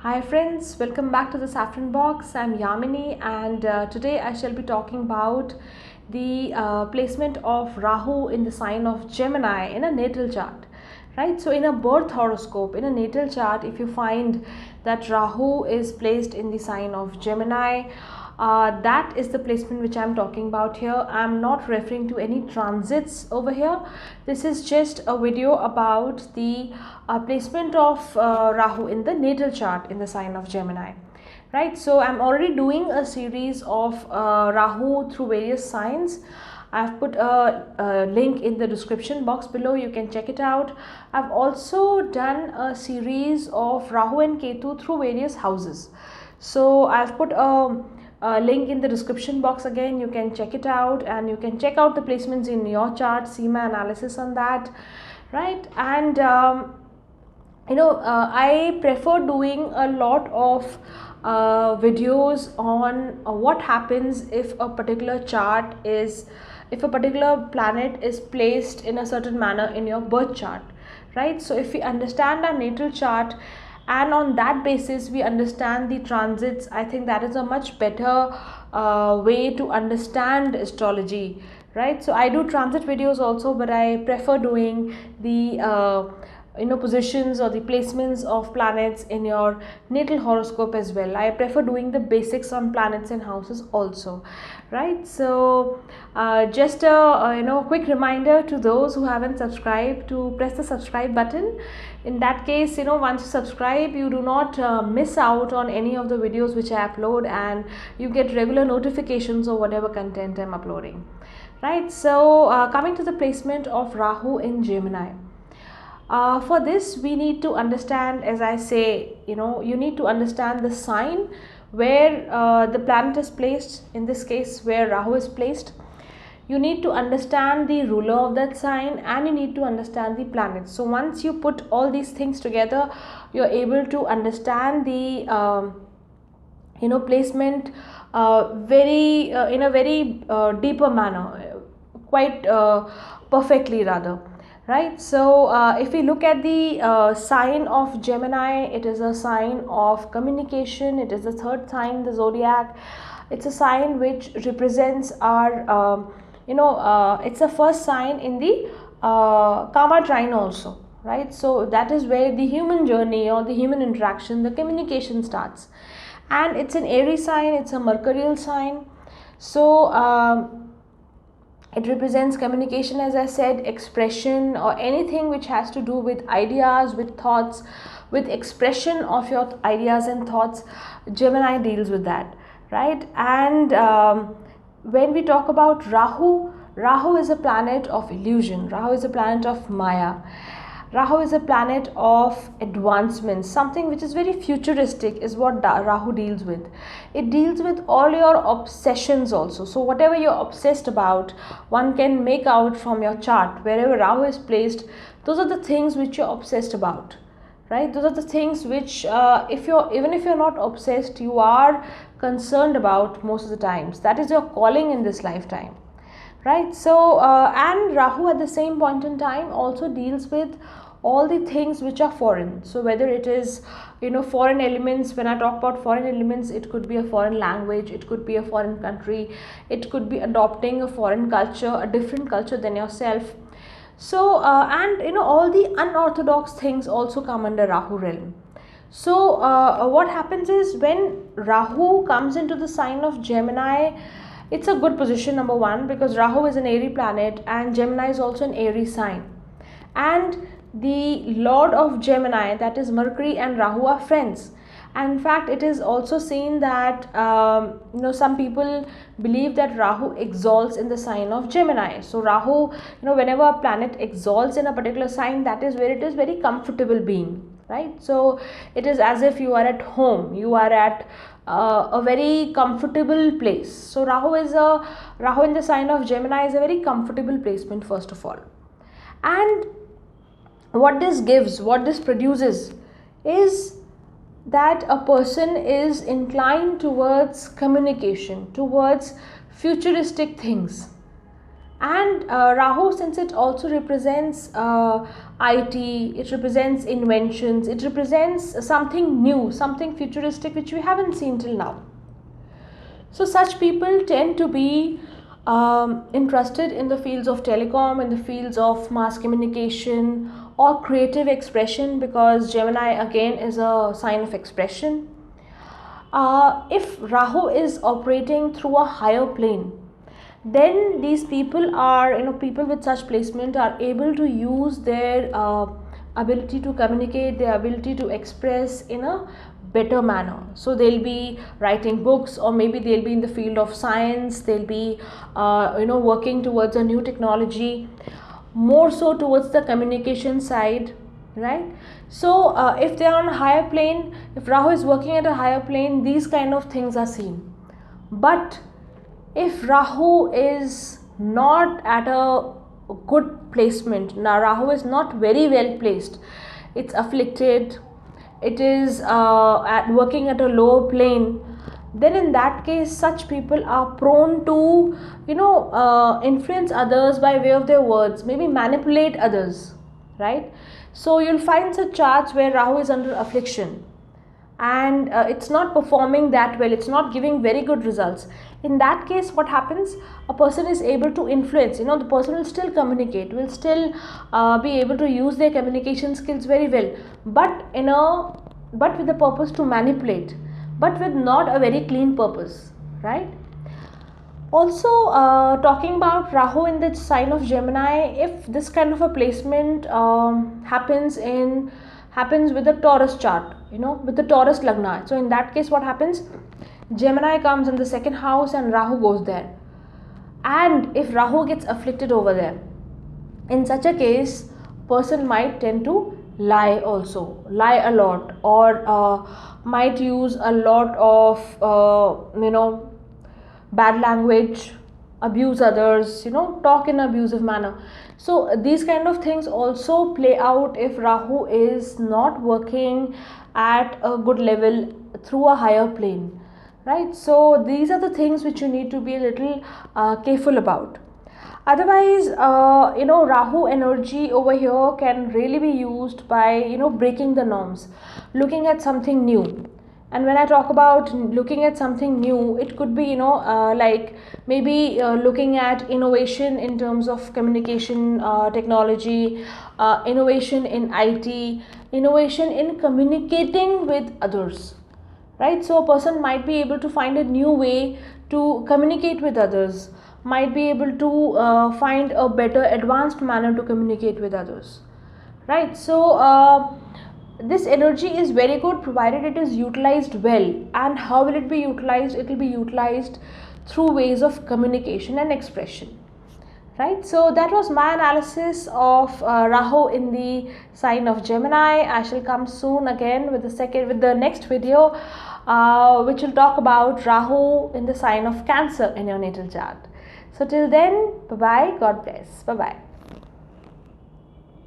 Hi friends, welcome back to the Saffron Box. I'm Yamini and today I shall be talking about the placement of Rahu in the sign of Gemini in a natal chart. Right, so in a birth horoscope, in a natal chart, if you find that Rahu is placed in the sign of Gemini, that is the placement which I'm talking about here. I'm not referring to any transits over here. This is just a video about the placement of Rahu in the natal chart in the sign of Gemini. Right, so I'm already doing a series of Rahu through various signs. I've put a link in the description box below, you can check it out. I've also done a series of Rahu and Ketu through various houses. So I've put a link in the description box again, you can check it out and you can check out the placements in your chart, see my analysis on that, right? And I prefer doing a lot of videos on what happens if a particular chart is, if a particular planet is placed in a certain manner in your birth chart, right? So if we understand our natal chart and on that basis we understand the transits, I think that is a much better way to understand astrology, right? So I do transit videos also, but I prefer doing the positions or the placements of planets in your natal horoscope as well. I prefer doing the basics on planets and houses also, right? So just a quick reminder to those who haven't subscribed to press the subscribe button. In that case, once you subscribe, you do not miss out on any of the videos which I upload, and you get regular notifications of whatever content I'm uploading, right? So coming to the placement of Rahu in Gemini. For this we need to understand, as I say, you need to understand the sign where the planet is placed, in this case where Rahu is placed. You need to understand the ruler of that sign and you need to understand the planet. So once you put all these things together, you're able to understand the placement very in a very deeper manner, quite perfectly rather, right? So if we look at the sign of Gemini, it is a sign of communication. It is the third sign in the zodiac. It's a sign which represents our it's the first sign in the Kama trine also, right? So that is where the human journey or the human interaction, the communication starts. And it's an Aries sign, it's a mercurial sign. So it represents communication, as I said, expression, or anything which has to do with ideas, with thoughts, with expression of your ideas and thoughts. Gemini deals with that, right? And when we talk about Rahu, Rahu is a planet of illusion. Rahu is a planet of Maya. Rahu is a planet of advancement, something which is very futuristic is what Rahu deals with. It deals with all your obsessions also. So whatever you're obsessed about, one can make out from your chart. Wherever Rahu is placed, those are the things which you're obsessed about, right? Those are the things which even if you're not obsessed, you are concerned about most of the times. That is your calling in this lifetime, right? So and Rahu at the same point in time also deals with all the things which are foreign. So whether it is foreign elements, when I talk about foreign elements, it could be a foreign language, it could be a foreign country, it could be adopting a foreign culture, a different culture than yourself. So and all the unorthodox things also come under Rahu realm. So what happens is, when Rahu comes into the sign of Gemini, it's a good position, number one, because Rahu is an Aries planet and Gemini is also an Aries sign. And the lord of Gemini, that is Mercury, and Rahu are friends. And in fact, it is also seen that some people believe that Rahu exalts in the sign of Gemini. So Rahu, whenever a planet exalts in a particular sign, that is where it is very comfortable being, right? So it is as if you are at home, you are at a very comfortable place. So Rahu in the sign of Gemini is a very comfortable placement, first of all. And what this gives, what this produces, is that a person is inclined towards communication, towards futuristic things, And Rahu, since it also represents IT, it represents inventions, it represents something new, something futuristic which we haven't seen till now. So such people tend to be interested in the fields of telecom, in the fields of mass communication or creative expression, because Gemini again is a sign of expression. If Rahu is operating through a higher plane, then these people are, people with such placement are able to use their ability to communicate, their ability to express in a better manner. So they'll be writing books, or maybe they'll be in the field of science, they'll be working towards a new technology, more so towards the communication side, right? So if they are on a higher plane, if Rahu is working at a higher plane, these kind of things are seen. But if Rahu is not at a good placement, now Rahu is not very well placed, it's afflicted, it is working at a lower plane, then in that case such people are prone to influence others by way of their words, maybe manipulate others, right? So you'll find such charts where Rahu is under affliction and it's not performing that well, it's not giving very good results. In that case, what happens, a person is able to influence, the person will still communicate, will still be able to use their communication skills very well, but with the purpose to manipulate, but with not a very clean purpose, right? Also, talking about Rahu in the sign of Gemini, if this kind of a placement happens with the Taurus chart, with the Taurus Lagna. So in that case, what happens? Gemini comes in the second house and Rahu goes there. And if Rahu gets afflicted over there, in such a case, person might tend to lie also, lie a lot, or might use a lot of, bad language, abuse others, talk in abusive manner. So these kind of things also play out if Rahu is not working at a good level through a higher plane, right? So these are the things which you need to be a little careful about. Otherwise, Rahu energy over here can really be used by, breaking the norms, looking at something new. And when I talk about looking at something new, it could be, like maybe looking at innovation in terms of communication technology, innovation in IT, innovation in communicating with others, right? So a person might be able to find a new way to communicate with others, might be able to find a better advanced manner to communicate with others, right? So this energy is very good provided it is utilized well. And how will it be utilized? It will be utilized through ways of communication and expression, right? So that was my analysis of Rahu in the sign of Gemini. I shall come soon again with the next video, which will talk about Rahu in the sign of Cancer in your natal chart. So till then, bye bye, God bless, bye bye.